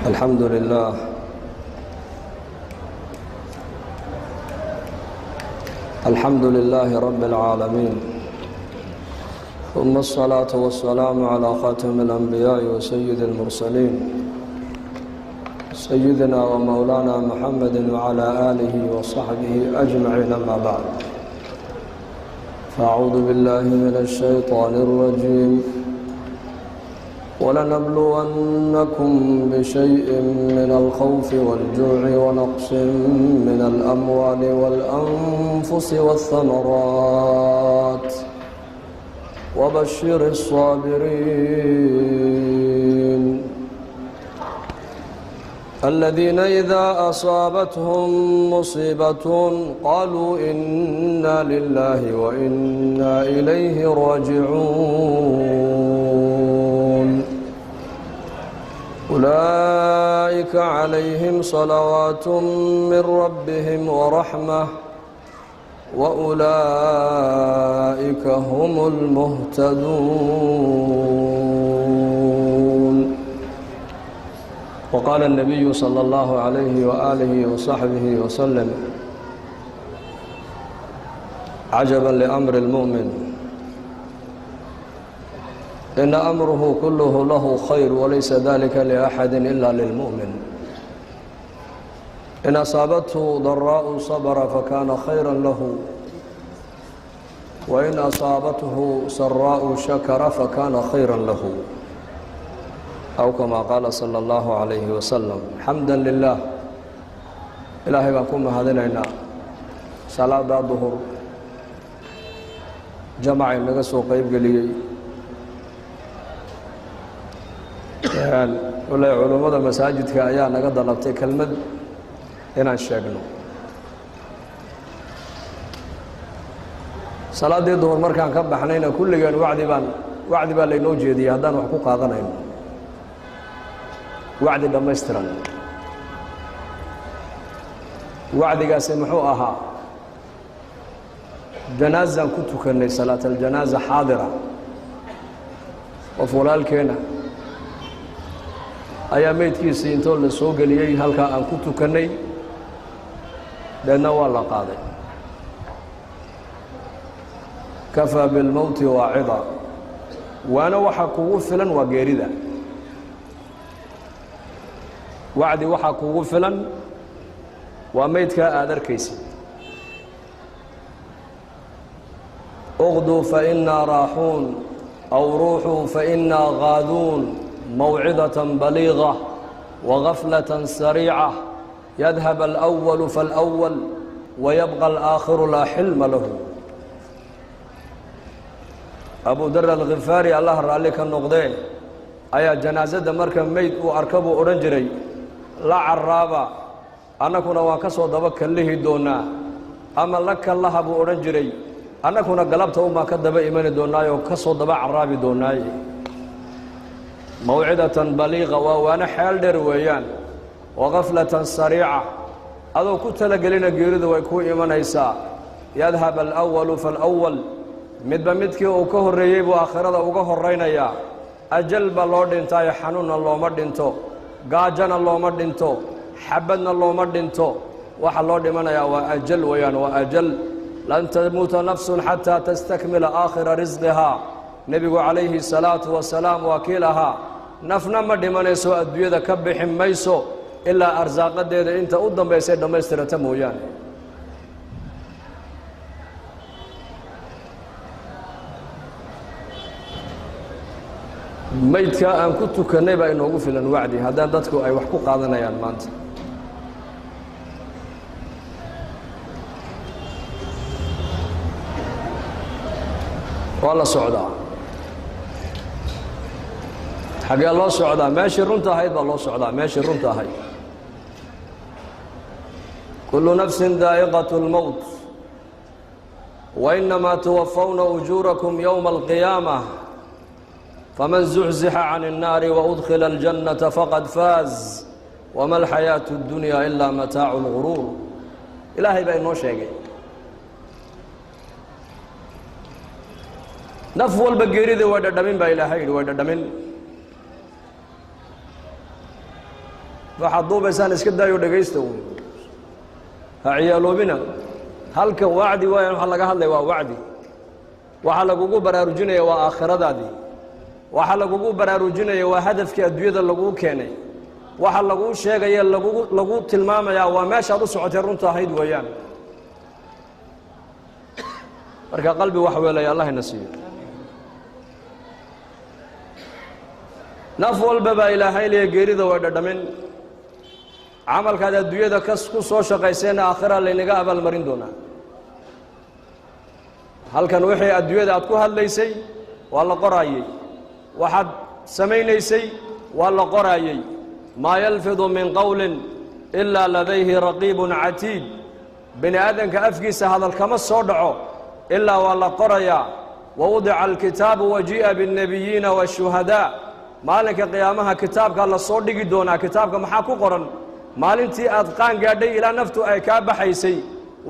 الحمد لله رب العالمين، ثم الصلاة والسلام على خاتم الأنبياء وسيد المرسلين سيدنا ومولانا محمد وعلى آله وصحبه أجمعين. ما بعد، فأعوذ بالله من الشيطان الرجيم. ولنبلونكم بشيء من الخوف والجوع ونقص من الأموال والأنفس والثمرات وبشر الصابرين الذين إذا أصابتهم مصيبة قالوا إنا لله وإنا إليه راجعون. أولئك عليهم صلوات من ربهم ورحمة وأولئك هم المهتدون. وقال النبي صلى الله عليه وآله وصحبه وسلم: عجبا لأمر المؤمن، إن أمره كله له خير وليس ذلك لأحد إلا للمؤمن. إن أصابته ضراء صبر فكان خيرا له، وإن أصابته سراء شكر فكان خيرا له، أو كما قال صلى الله عليه وسلم. حمدا لله، إلهي بانكم هذينينا صلاة الظهر جماعة naga soo qayb galiyay. walaal culimada masaajidka ayaa naga dalabtay kelmad inaan sheegno. salaadii duhur markaan ka baxnayna kulligan wacdi baa laynoo jeediyay haddaan wax ku qaadanayno. wacdi dhammaystiran. wacdigaasi muxuu ahaa? janaazaan ku tukannay, salaat aljanaaza xaadira. qof walaalkeena ayaa meydkiisii intoo la soo geliyey halkaa aan ku tukannay, deedna waa la qaaday. kafaa bilmowti waacida, waana waxa kugu filan waa geerida. wacdi waxaa kugu filan waa meydkaa aad arkaysid. اغدوا فإنا راحون أو روحوا فإنا غادون موعظة بليغة وغفلة سريعة يذهب الأول فالأول ويبقى الآخر لا حلم له. أبو ذر الغفاري الله رالك النقدين أيا جنازة مركب ميت وأركبوا أورنجري لا عرابة أنا كنا وكسو دبك اللي دونا أما لك الله أبو أورنجري أنا كنا قلبت وما كذب إيمان دوناي وكسو دبا عرابي دوناي. موعدة بليغة وأنا حال درويان وغفلة سريعة أذو كنت لقلنا جيرد ويكون إيمان إيسا يذهب الأول فالأول مد بمدك وكهر ريب وآخرة وكهر رينيا أجل بلوردين تاي حنون الله مردينتو قاجنا الله مردينتو حبنا الله مردينتو وحلورد منيا وأجل ويان وأجل لن تموت نفس حتى تستكمل آخر رزقها. نبي عليه الصلاة والسلام وكيلها نفنا ما دمانيسو أدوية كبح ميسو إلا أرزاق ديد إنت أدن بيسيد ميستر تمويان. ميتك أن كنت كنيبا إنه غفلا وعدي هذا دتكو أي وحكو قادنا يا مانت. والله صعدا حق الله صعدا ماشي رنتها هيد الله صعدا ماشي رنتها هي. كل نفس ذائقة الموت وإنما توفون أجوركم يوم القيامة فمن زحزح عن النار وأدخل الجنة فقد فاز وما الحياة الدنيا إلا متاع الغرور. إلهي بأنه شيء naf walba geerida waa dhadhamin baa ilaahay waa dhadhamin. waxaad duubaysaan iska daayo dhegaysta uun ha ciyaaloobina halkan wacdi waayaan waxa laga hadlaya waa wacdi waxa lagugu baraarujinaya waa aakhiradaadii waxa lagugu baraarujinaya waa hadafkii adduunyada laguu keenay waxa laguu sheegaya lagu tilmaamaya waa meeshaad u socotay runta ahayd weeyaan marka qalbi wax weelaya allah ina siiyo naf walba baa ilaahay leeyahay geerida way dhadhamin camalkaad adduunyada ku soo shaqaysayna aakhira laynaga abaalmarin doonaa halkan wixii adduunyada aad ku hadlaysay waa la qoraayey waxaad samaynaysay waa la qoraayey maa yalfidu min qowlin ilaa ladayhi raqiibun catiid bini aadanka afkiisa hadal kama soo dhaco ilaa waa la qorayaa wawudica alkitaabu wajii'a biاnnebiyiina waashuhadaa maalinka qiyaamaha kitaabkaa la soo dhigi doonaa kitaabka maxaa ku qoran maalintii aad qaan gaadhay ilaa naftu ay kaa baxaysay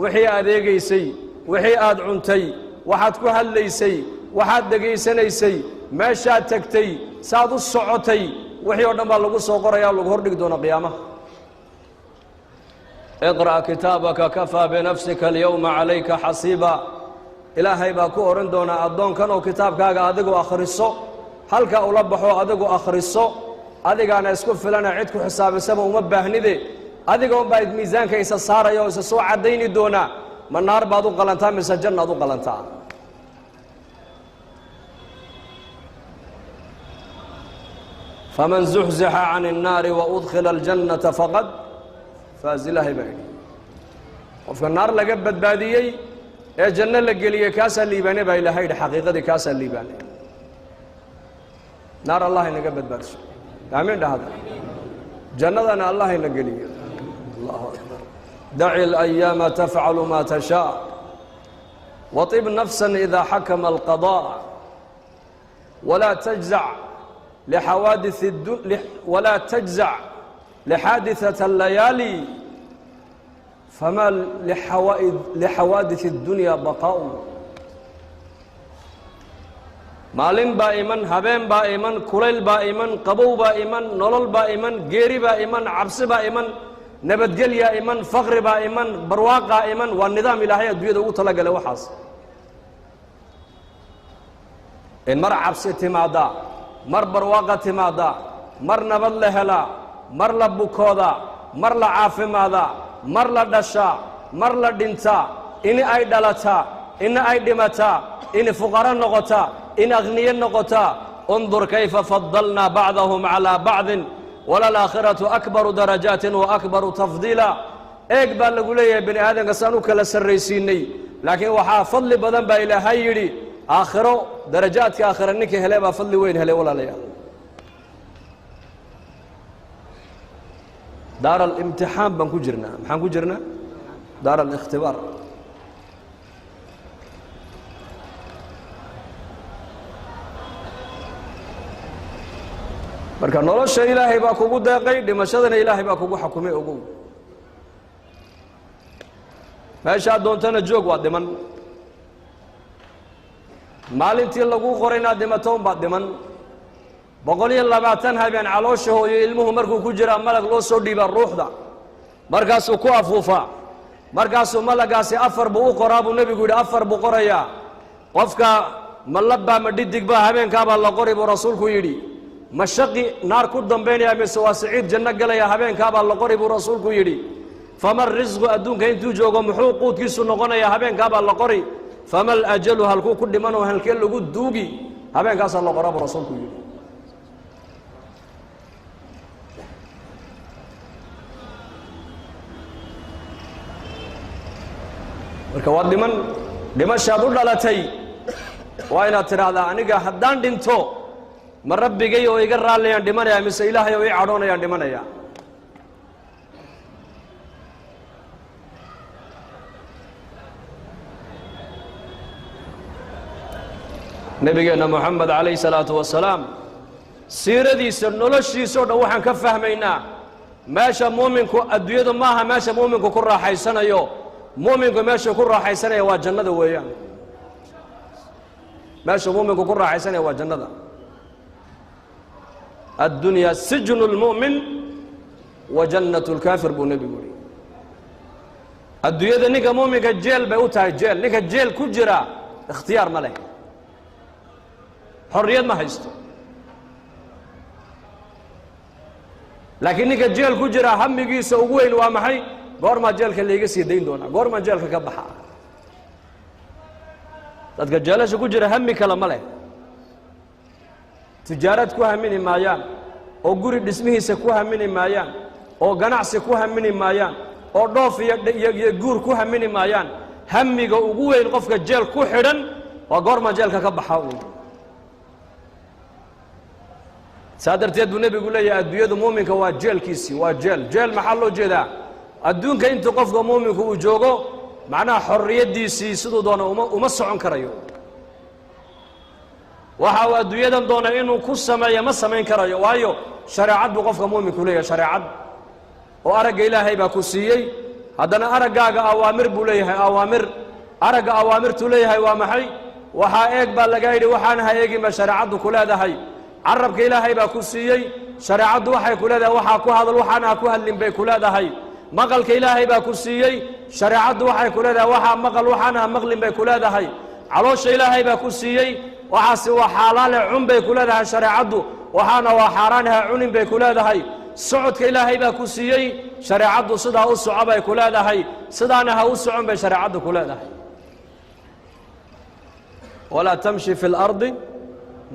wixii aad eegaysay wixii aad cuntay waxaad ku hadlaysay waxaad dhegaysanaysay meeshaad tagtay saad u socotay wixii oo dhan baa lagu soo qorayaa lagu hordhigi doonaa qiyaamaha iqra' kitaabaka kafaa binafsika alyawma calayka xasiiba ilaahay baa ku odhan doonaa addoonkan oo kitaabkaaga adigu akhriso halka ula baxo adigu akhriso adigaana isku filana cid ku xisaabisaba uma baahnide adiga unbaa miisaanka isa saaraya oo isa soo caddayni doonaa ma naar baad u qalantaa mise jannaad u qalantaa faman zuxzixa can الnaari waudkhila aljannata faqad faaz ilaahay baa yidhi qofka naar laga badbaadiyey ee janno la geliyey kaasaa liibaane baa ilaahay yidhi xaqiiqadii kaasaa liibaane naar allah inaga badbaadiso aamiin dhahda jannadana allah ina geliyo allahu akbar daci اlayaama tafcalu ma tashaa waطib nafsa ida xakama alqaضاء walaa tajzac ولا تجزع لحادثة الليالي فما لحوادث الدنيا بقاء maalin baa iman habeen baa iman kulayl baa iman qabow baa iman nolol baa iman geeri baa iman cabsi baa iman nabadgelyaa iman faqri baa iman barwaaqaa iman waa nidaam ilaahay adduunyada ugu talagalay waxaas in mar cabsi timaada mar barwaaqa timaada mar nabad la helaa mar la bukooda mar la caafimaada mar la dhashaa mar la dhintaa in ay dhalataa in ay dhimataa in fuqaro noqotaa in aghniye noqotaa undur kayfa fadalnaa bacdahum calaa bacdin walalaakhiratu akbaru darajaatin wa akbaru tafdiila eeg baa lagu leeyahay bini aadanka saan u kala sarraysiinay laakiin waxaa fadli badan baa ilaahay yidhi aakhiro darajaadka aakhira ninka hele baa fadli weyn helay walaalayaal daar alimtixaan baan ku jirnaa maxaan ku jirnaa daar alikhtibaar marka nolosha ilaahay baa kugu deeqay dhimashadana ilaahay baa kugu xakumay ogow meeshaad doontana joog waa dhiman maalintii lagu qoray inaad dhimato unbaad dhiman 120 habeen caloosha hooyo ilmuhu markuu ku jiraa malag loo soo dhiibaa ruuxda markaasuu ku afuufaa markaasuu malagaasi 4 buu u qoraa buu nebigu yidhi 4 buu qorayaa qofka ma labbaa ma dhidig baa habeenkaabaa la qori buu rasuulku yidhi ma shaqi naar ku dambaynaya mise waa siciid janno galaya habeenkaabaa la qori buu rasuulku yidhi fama risqu adduunka intuu joogo muxuu quudkiisu noqonaya habeenkaabaa la qori fama alajalu halkuu ku dhimanoo halkee lagu duugi habeenkaasaa la qoraa buu rasuulku yidhi marka waa dhimashaad u dhalatay waa inaad tidhaahdaa aniga haddaan dhinto ma rabbigay oo iga raallayaan dhimanayaa mise ilaahay oo ii cadhoonayaan dhimanayaa nebigeenna moxamed calayhi salaatu wasalaam siiradiisa noloshiisa o dhan waxaan ka fahmaynaa meesha muuminku adduunyadu maaha meesha muuminku ku raaxaysanayo muuminku meesha ku raaxaysanaya waa jannada weeyaan meesha muuminku ku raaxaysanaya waa jannada الدنيا سجن المؤمن وجنة الكافر بالنبي يقول الدنيا نيكا مؤمن الجيل بيوتها الجيل نيكا الجيل كجرا اختيار ملك حرية ما هيستو لكن نيكا الجيل كجرا هم يجي سوقين وامحي قور ما جيل كان يجي سيدين دونا قور ما جيل كبحا تدك جالس كجرا هم كلام ملك تجارت كوها مني مايان أو قريب اسمه سكوها مني مايان أو جناع سكوها مني مايان أو ضاف يجور كوها مني مايان همي جوجوه القفك الجيل كوحدا وقار ما جيل كبحاول سادر تيد النبي يقول لي الدنيا مؤمن كواجيل كيسي واجيل جيل محله جدا الدون كأنت قفك مؤمن كوجوجو معناه حرية دي سي سدو دونا ومسعون كريو waxa uu adduunyadan doona inuu ku sameeyo ma sameyn karayo waayo shariicadu qofka muuminka leeyahay shariicad oo aragga ilaahay baa ku siiyay haddana araggaaga awaamir buu leeyahay awaamir aragga awaamirtu leeyahay waa maxay waxa eeg baa laga yidhi waxaan ha eegin ba shariicadu ku leedahay carabka ilaahay baa ku siiyey shariicadu waxay ku leedahay waxa ku hadal waxaan ha ku hadlin bay ku leedahay maqalka ilaahay baa ku siiyey shariicadu waxay ku leedahay waxa maqal waxaan ha maqlin bay ku leedahay caloosha ilaahay baa ku siiyey waxaasi waa xalaal cun bay ku leedahay shariicadu waxaana waa xaaraan ha cunin bay ku leedahay socodka ilaahay baa ku siiyey shariicadu sidaa u soco bay ku leedahay sidaana ha u socon bay shariicadu ku leedahay walaa tamshi fi lardi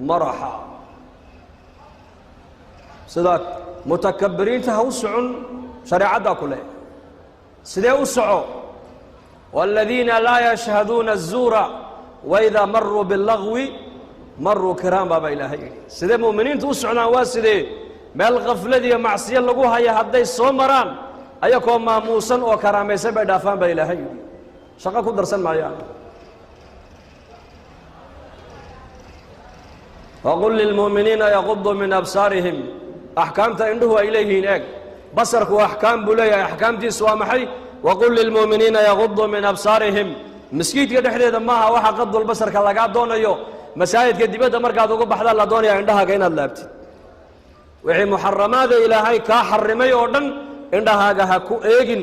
maraxa sidaa mutakabiriinta ha u socon shariicaddaa ku leeyahay sidee u soco waladiina laa yashhaduuna azuura وإذا مروا باللغو مروا كرام بابا إلهي سيدي مؤمنين توسعنا واسدي مال غفلة معصية لقوها يا هدي الصومران أيكم ما موسى وكرامي سبع دافان با إلهي شقاكم درسان معايا وقل للمؤمنين يغضوا من أبصارهم أحكامت عنده إليه هناك بصرك وأحكام بلي أحكام تسوى محي وقل للمؤمنين يغضوا من أبصارهم مسكيتك dhexdeeda maaha waxa qadul basarka laga doonayo masaajidka dibadda markaad uga baxda la doonayo indhahaaga inaad laabtid wixii muharramaada ilaahay ka xarimay oo dhan indhahaaga ha ku eegin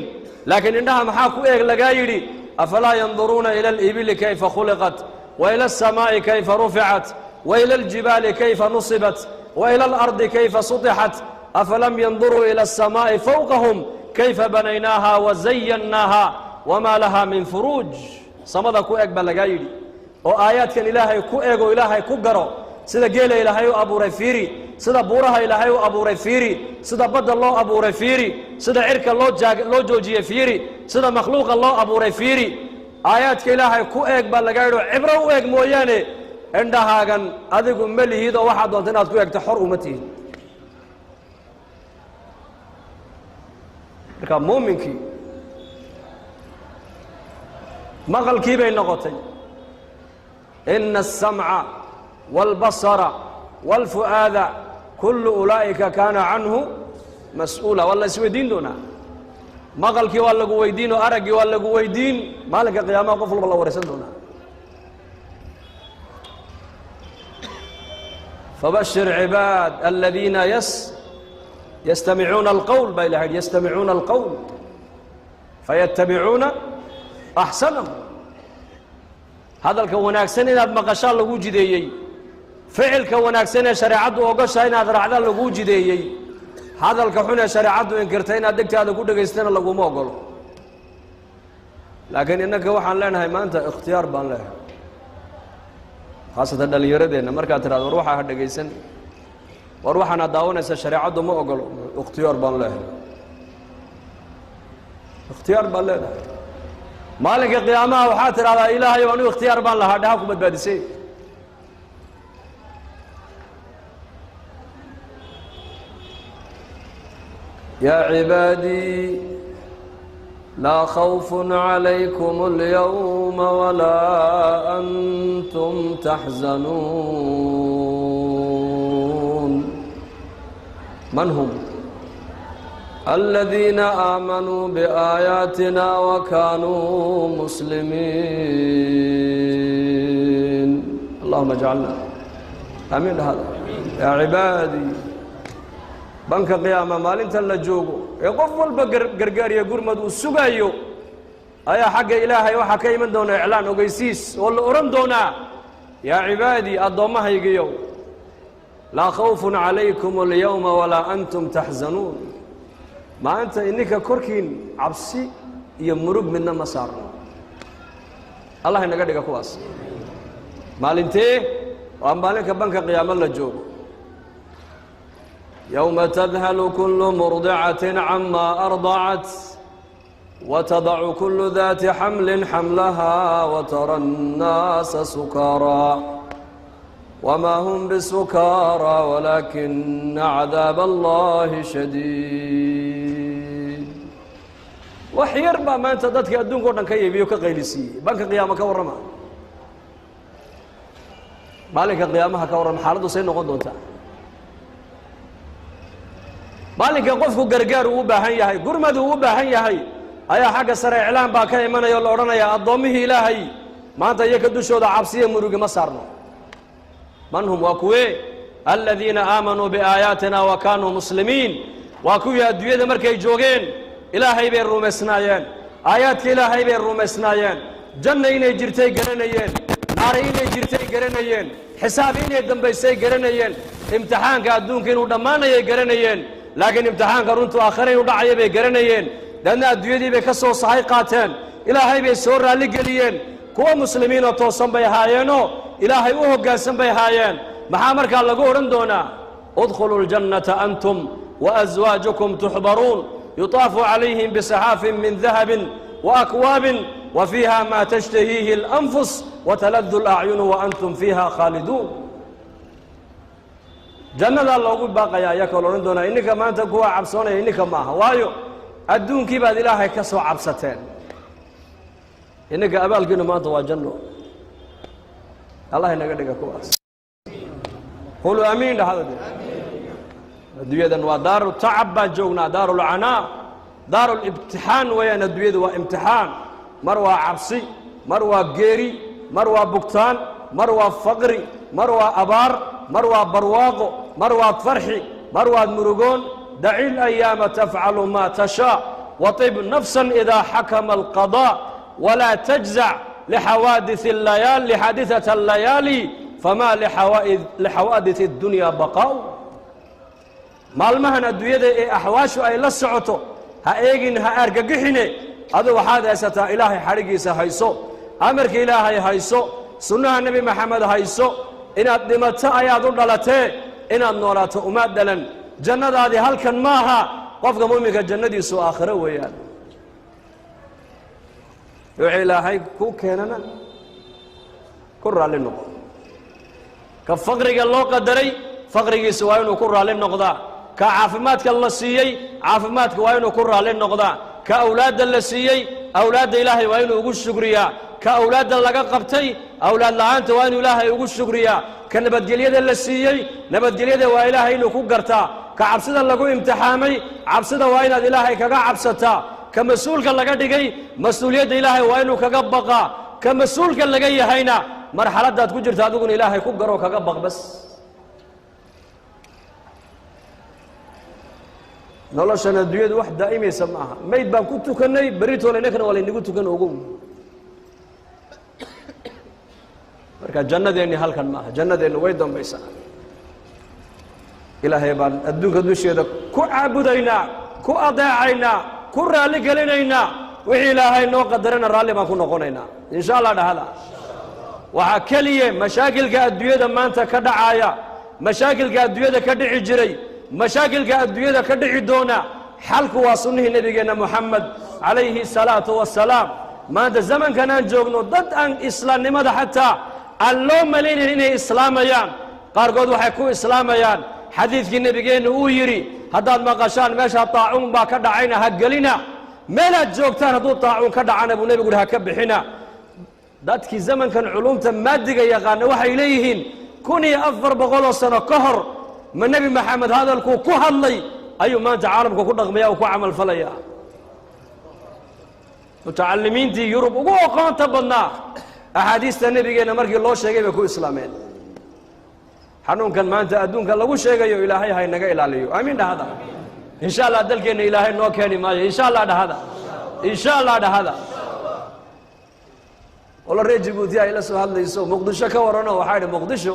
laakiin indhaha maxaa ku eeg laga yiri afala yanzuruna ila al-ibli kayfa khuliqat wa ila as-samaa'i kayfa rufi'at wa ila al-jibali kayfa nusibat wa ila al-ardi kayfa sutihat afalam yanzuru ila as-samaa'i fawqahum kayfa banaynaha wa zayyanaha wama laha min furuj samada ku eeg baa laga yidhi oo aayaadkan ilaahay ku eego ilaahay ku garo sida geela ilaahay u abuuray fiiri sida buuraha ilaahay u abuuray fiiri sida badda loo abuuray fiiri sida cirka loo joojiyay fiiri sida makhluuqa loo abuuray fiiri aayaadka ilaahay ku eeg baa laga yidhi cibro u eeg mooyaane indhahaagan adigu ma lihid oo waxaad doonta inaad ku eegto xor uma tihid marka muuminkii مقل كيبي النغطي إن السمع والبصر والفؤاد كل أولئك كان عنه مسؤولا والله يسوي دين دونا مقل كي والله قوي دين وأرقي والله قوي دين مالك قيامة قفل بالله ورسل دونا فبشر عباد الذين يستمعون القول يستمعون القول فيتبعون أحسنه هذا الكوناك سنة مقشال لوجي ديي فعل كوناك سنة شريعته وقشة هذا رعدا لوجي ديي هذا الكحونة شريعته إنكرتين أدكت هذا كله جيستنا لقوا ما قالوا لكن إنك وحنا لنا هاي ما أنت اختيار بان له خاصة اللي يردنا مركز ترى روحها هذا جيسن وروحنا داونا شريعته ما قالوا اختيار بان له اختيار بان له مالك القيامة وحاتر على إلهي وأنه اختيار بان لها دهاكم بدبادسي يا عبادي لا خوف عليكم اليوم ولا أنتم تحزنون من هم؟ الذين آمنوا بآياتنا وكانوا مسلمين اللهم اجعلنا آمين هذا يا عبادي banka qiyaama maalinta la joogo ee qof walba gargaariya gurmad uu sugayo ayaa xagga ilaahay waxa ka iman doona iclaan ogeysiis oo la oran doona yaa cibaadi adoomahaygiyo laa khawfun calaykum alyawma walaa antum taxzanuun maanta ininka korkiin cabsi iyo murug midna ma saarno allah inaga dhiga kuwaas maalintee waa maalinka banka qiyaama la joogo يوم تذهل كل مرضعة عما أرضعت وتضع كل ذات حمل حملها وترى الناس سكارى وما هم بسكارى ولكن عذاب الله شديد وحير ما أنت ضدك أدون قرن كي يبيوك قيلسي بنك قيامك ورما مالك قيامها كورم حالده سينو قدونتا maalinka qofku gargaar uu baahan yahay gurmad uu baahan yahay ayaa xagga sare iclaan baa ka imanaya oo la oranayaa adoomihii ilaahay maanta iyaga dushooda cabsiya murugi ma saarno man hum waa kuwee aladiina aamanuu biaayaatina wa kaanuu muslimiin waa kuwii adduunyada markay joogeen ilaahay bay rumaysnaayeen aayaadka ilaahay bay rumaysnaayeen janna inay jirtay garanayeen naari inay jirtay garanayeen xisaab inay dambaysay garanayeen imtixaanka adduunka inuu dhammaanayay garanayeen laakiin imtixaanka runtu aakhira inuu dhacaya bay garanayeen dadna adduunyadii bay ka soo sahay qaateen ilaahay bay soo raalli geliyeen kuwa muslimiin oo toosan bay ahaayeenoo ilaahay u hoggaansan bay ahaayeen maxaa markaa lagu odhan doonaa udkhuluu ljannata antum waaswaajukum tuxbaruun yutaafu calayhim bisaxaafin min dahabin waakwaabin wafiiha maa tashtahiihi alanfus wataladu alacyunu waantum fiiha khaaliduun jannadaa loogu baaqayaa ayaa kaloo odhan doonaa ininka maanta kuwa cabsoonaya ininka ma aha waayo adduunkii baad ilaahay ka soo cabsateen ininka abaalkiinu maanta waa janno allah inaga dhiga kuwaas quluu amiin dhahada adduunyadan waa daaru tacab baan joognaa daaru lcanaa daaru libtixaan weeyaan adduunyadu waa imtixaan mar waa cabsi mar waa geeri mar waa bugtaan mar waa faqri mar waa abaar mar waa barwaaqo mar waad farxi mar waad murugoon daci اlayaama tafcalu ma tashaa waطib nafsa إida xakama alqaضاء walaa tajzac lixaadiثaة اllayaali fama lixawaadiث الdunya baqaa'u maalmahan adduunyada ee axwaashu ay la socoto ha eegin ha argagixine adu waxaad haysataa ilaahay xadhigiisa hayso amarka ilaahay hayso sunnaha nebi maxamed hayso inaad dhimato ayaad u dhalatee inaad noolaato uma dhalan jannadaadii halkan maaha qofka mu'minka jannadiisu aakhiro weeyaan wixii ilaahay ku keenana ku raalli noqo ka faqriga loo qadaray faqrigiisa waa inuu ku raalli noqdaa ka caafimaadka la siiyey caafimaadka waa inuu ku raalli noqdaa ka awlaadda la siiyey awlaadda ilaahay waa inuu ugu shukriyaa ka awlaadda laga qabtay awlaad la'aanta waa inuu ilaahay ugu shukriyaa ka nabadgelyada la siiyey nabadgelyada waa ilaahay inuu ku gartaa ka cabsida lagu imtixaamay cabsida waa inaad ilaahay kaga cabsataa ka mas-uulka laga dhigay mas-uuliyadda ilaahay waa inuu kaga baqaa ka mas-uulka laga yahayna marxaladdaad ku jirta adiguna ilaahay ku garoo kaga baq bas noloshan adduunyadu wax daa'imaysa ma aha mayd baan ku tukannay beritoole innakana waa laynagu tukan ogow marka jannadeenni halkan ma aha jannadeennu way dambaysaa ilaahay baan adduunka dusheeda ku caabudaynaa ku adeecaynaa ku raalli gelinaynaa wixii ilaahay noo qadarana raalli baan ku noqonaynaa insha allah dhahada waxaa keliya mashaakilka adduunyada maanta ka dhacaaya mashaakilka adduunyada ka dhici jiray mashaakilka adduunyada ka dhici doona xalku waa sunnihii nebigeenna moxamed calayhi salaatu wassalaam maanta zamankan aan joogno dad aan islaamnimada xataa aan loo malaynayn inay islaamayaan qaarkood waxay ku islaamayaan xadiidkii nebigeenna uu yidhi haddaad maqashaan meesha taacuun baa ka dhacayna ha gelina meelaad joogtaan hadduu taacuun ka dhacana buu nebigu ha ka bixina dadkii zamankan culumta maadiga yaqaana waxay leeyihiin 1400 sano ka hor ma nebi maxamed hadalkuu ku hadlay ayuu maanta caalamka ku dhaqmaya oo ku camal falaya mutacallimiintii yurub ugu aqoonta badnaa axaadiista nebigeenna markii loo sheegay bay ku islaameen xanuunkan maanta adduunka lagu sheegayo ilaahay hay naga ilaaliyo amiin dhahada insha Allah dalkeena ilaahay noo keeni maayo insha Allah dhahada insha Allah dhahada wala reejibuuti ay la soo hadlayso muqdisho ka warano waxa ay muqdisho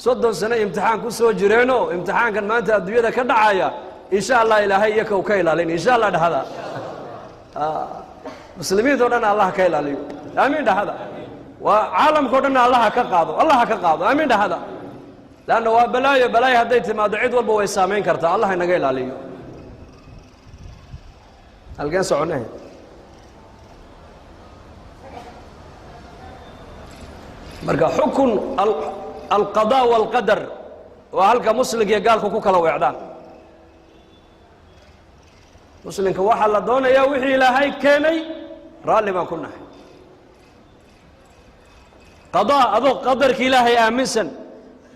30 sano imtixaan ku soo jireeno imtixaankan maanta adduunyada ka dhacaya insha Allah ilaahay iyaga ka ilaalin insha Allah dhahada muslimiinta oo dhan Allah ka ilaaliyo amiin dhahada wa caalamka oo dhan Allah ka qaado amiin dhahada laana waa balaayo haday timaado cid walba way saameyn kartaa Allah inaga ilaaliyo halkan soconay marka xukun القضاء والقدر وهلك مسلم يقالك كوكلا وعدان مسلم كواحد لدونا يا وحي لهي كيني رالي ما كنا قضاء أذو قدرك إلهي آمنسا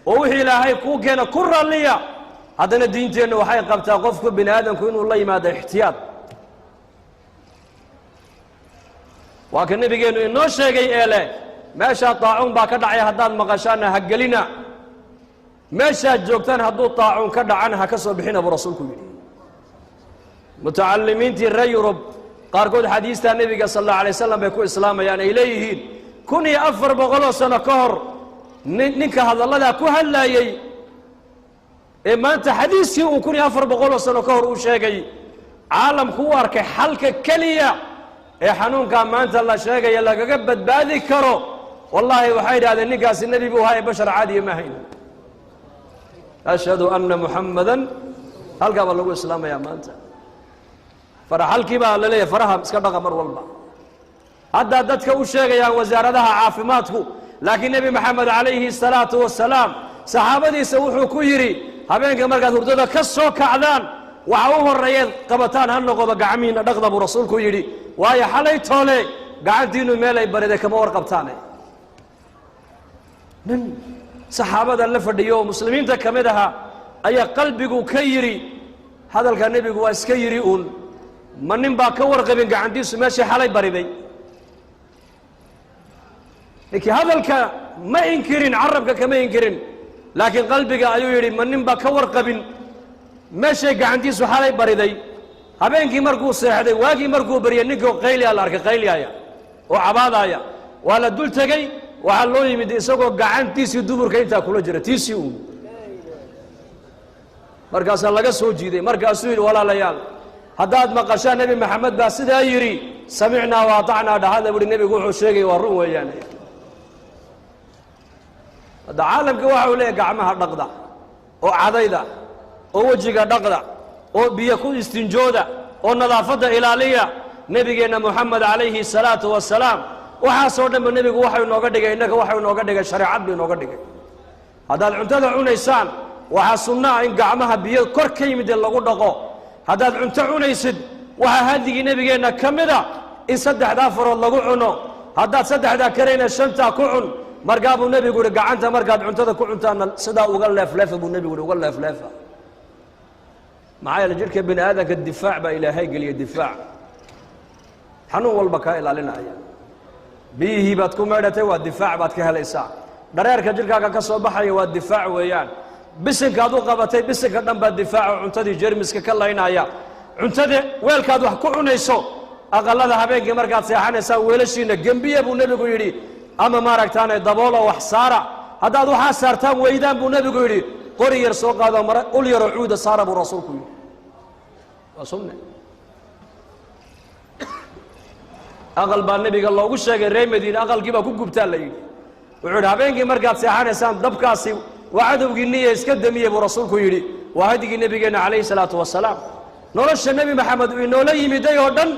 ووحي لهي كوكينا كرا ليا هذا الدين وحي قبتا قفك بن آدم كون والله ماذا احتياط وكان النبي قال إنه شيء إليه meesha taacun baa ka dhacay haddaad maqashaana ha gelina meeshaad joogtaan hadduu taacun ka dhacana ha ka soo bixina buu rasuulku yidhi mutacallimiintii reer yurub qaarkood xadiista nebiga sal allahu alay wasalam bay ku islaamayaan ay leeyihiin 1400 sano ka hor ninka hadalladaa ku hadlaayey ee maanta xadiiskii uu 1400 sano ka hor uu sheegay caalamku u arkay xalka keliya ee xanuunkaa maanta la sheegaya lagaga badbaadi karo والله وحيد هذا النقاس النبي بوهاي بشر عادي ما هين أشهد أن محمدا هل قبل الله الإسلام يا مانتا فرح الكبا للي فرها مسكبها مر والله هذا دتك وشيء يا وزارتها عافماتكو لكن النبي محمد عليه الصلاة والسلام صحابتي سوحوا كيري هبينك مرقد هردودا كسو كعدان وعوه الرياض قبطان هنقو بقعمين نغضب رسولك يري وهي حالي تولي قاعدينو ميلي بريدة كما ورقبتاني من صحابة اللي فرديو مسلمين تكمدها أي قلبك كيري هذا النبي هو اسكيريون من نبا كور قبين قاعدين سماشي حالي بريدي لكن هذا ما ينكرين عربك كما ينكرين لكن قلبك أيو يري من نبا كور قبين ماشي قاعدين سحالي بريدي هبينكي مركو سيحدي واقي مركو بريانيكو قيلي على الارك قيلي آيا وعباد آيا وعلى الدول تقي وعلى الله يمدي سوكو قاعد تيسي دبر كينتا كل جرة تيسي مركز الله قصو جيدي مركز سويل ولا ليال هداد مقاشا نبي محمد باسدا يري سمعنا واطعنا هذا بودي النبي يقول شيء يورون ويانا هذا عالم كواحد وليه قعمها دقدا وعضيدا ووجهك دقدا وبيكون استنجودا ونظافة إلالية نبينا محمد عليه الصلاة والسلام وحاصرنا من النبي وحي ونوقدك إنك وحي ونوقدك شريعة ونوقدك هذا العنتاد عنيسان وحاصلنا إن قعمها بيد كركي مدى الله قدقو هذا العنتاد عنيسد وهذه نبينا كمدا إن سدح دافر الله عنه هذا سدح دا كرينا الشمتا كعن مرقاب النبي يقول قعنتا مرقاب عنتاد كعنتا سدا وغلف لافة النبي يقول وغلف لافة معايا لجلك بن آدم الدفاع بقى إلى هيقل الدفاع حنو والبكاء إلى لنا أيام بيه باتكم عدته والدفاع باتك هالإساء دريرك جلك كسو بحري والدفاع ويان بسنك هذو قبتي بسنك دم بالدفاع وعنتدي جرمسك كلا هنا أيام عنتدي ويلك هذو حكوعون يسو أقل هذا هبينك مرقات سيحان يساو ويلشينا جنبيه بو نبي يري أما ماركتاني دبولة وحسارة هذا هذو حاسارتان ويدان بو نبي يري قري يرسوق هذا مرة قل يرعود صار ابو رسولك وصلنا اقل با النبي قال الله وشيغ ري مدينه اقل كيبا ku gubtaa la yiri wuxuu habeenkii markaad seexanaysaan dabkaasi wacadowgii niye iska damiyay buu rasuulku yiri waa hadigii nabigeena kaleey salaatu wasalaam nolosha nabi maxamed uu inoo la yimiday oo dhan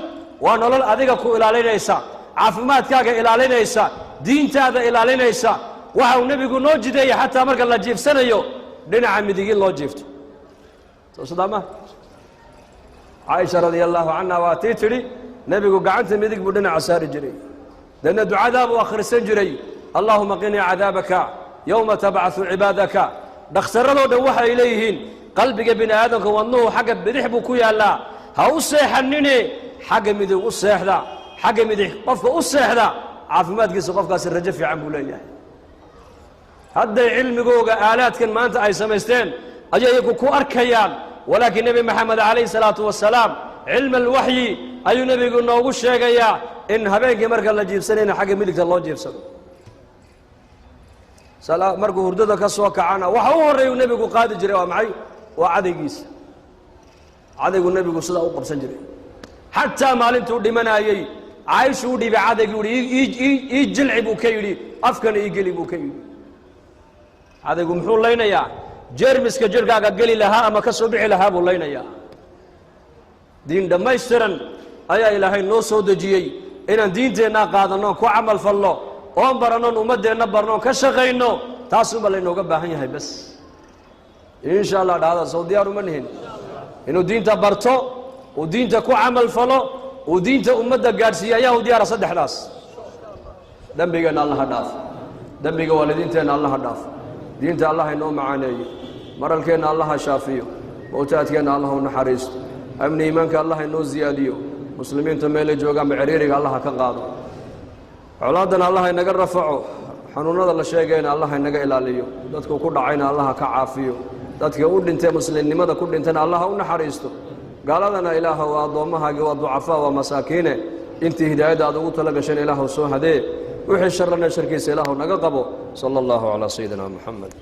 waa nolol adiga ku ilaalinaysa caafimaadkaaga ilaalinaysa diintaada ilaalinaysa waxa uu nabigu noo jiday xataa marka la jiifsanayo dhinaca midigii loo jiifto soo sadama Aisha radiyallahu anha waa tiri nabigu gacanta midig buu dhinaca saari jiray dana ducada buu akhrisan jiray Allahumma qini adabaka yawma tab'athu ibadaka dhakhtarado dhan waxa ay leeyihiin qalbiga bini aadamka wadnuhu xagga bidix buu ku yaalaa ha u seexanine xagga midig u seexda xagga midig qofka u seexda caafimaadkiisa qofkaas rajo fiican buu leeyahay hadday cilmigooga aalaadkan maanta ay samaysteen ayay iyagu ku arkayaan walaakiin nebi maxamed calayhi salaatu wasalaam cilma alwaxyi ayuu nebigu noogu sheegayaa in habeenkii marka la jiibsanayna xagga midigta loo jiibsado markuu hurdada ka soo kacana waxa u horreeyuu nebigu qaadi jiray waa maxay waa cadaygiisa cadaygu nebigu sidaa u qabsan jiray xataa maalintuu dhimanayey caaishu u dhibay cadaygii uhi ii jilci buu ka yidhi afkana ii geli buu ka yidhi cadaygu muxuu laynayaa jeermiska jirhkaaga geli lahaa ama ka soo bixi lahaa buu laynayaa diin dhammaystiran ayaa ilaahay noo soo dejiyey inaan diinteennaa qaadanno ku camal falno oon barannoon ummaddeenna barnoon ka shaqayno taasuunba laynooga baahan yahay bas insha allah dhahda sow diyaar uma nihin inuu diinta barto uu diinta ku camal falo uu diinta ummadda gaadhsiiya ayaa u diyaara saddexdaas dembigeenna allaha dhaaf dembiga waalidiinteenna allaha dhaaf diinta allah inoo macaaneeyo maralkeenna allaha shaafiyo mowtaadkeenna allah u naxariisto amni iimaanka allah inoo ziyaadiyo muslimiinta meelay joogaanba ciriiriga allaha ka qaado colaaddana allah inaga rafaco xanuunnada la sheegayna allah inaga ilaaliyo dadku ku dhacayna allaha ka caafiyo dadka u dhintee muslimnimada ku dhintana allaha u naxariisto gaaladana ilaaha waa addoommahaagii waa ducafaa waa masaakiine intii hidaayadda aad ugu tala gasheen ilaahu soo hadee wixii sharrana sharkiisa ilaahu naga qabo sala allahu calaa sayidina moxamed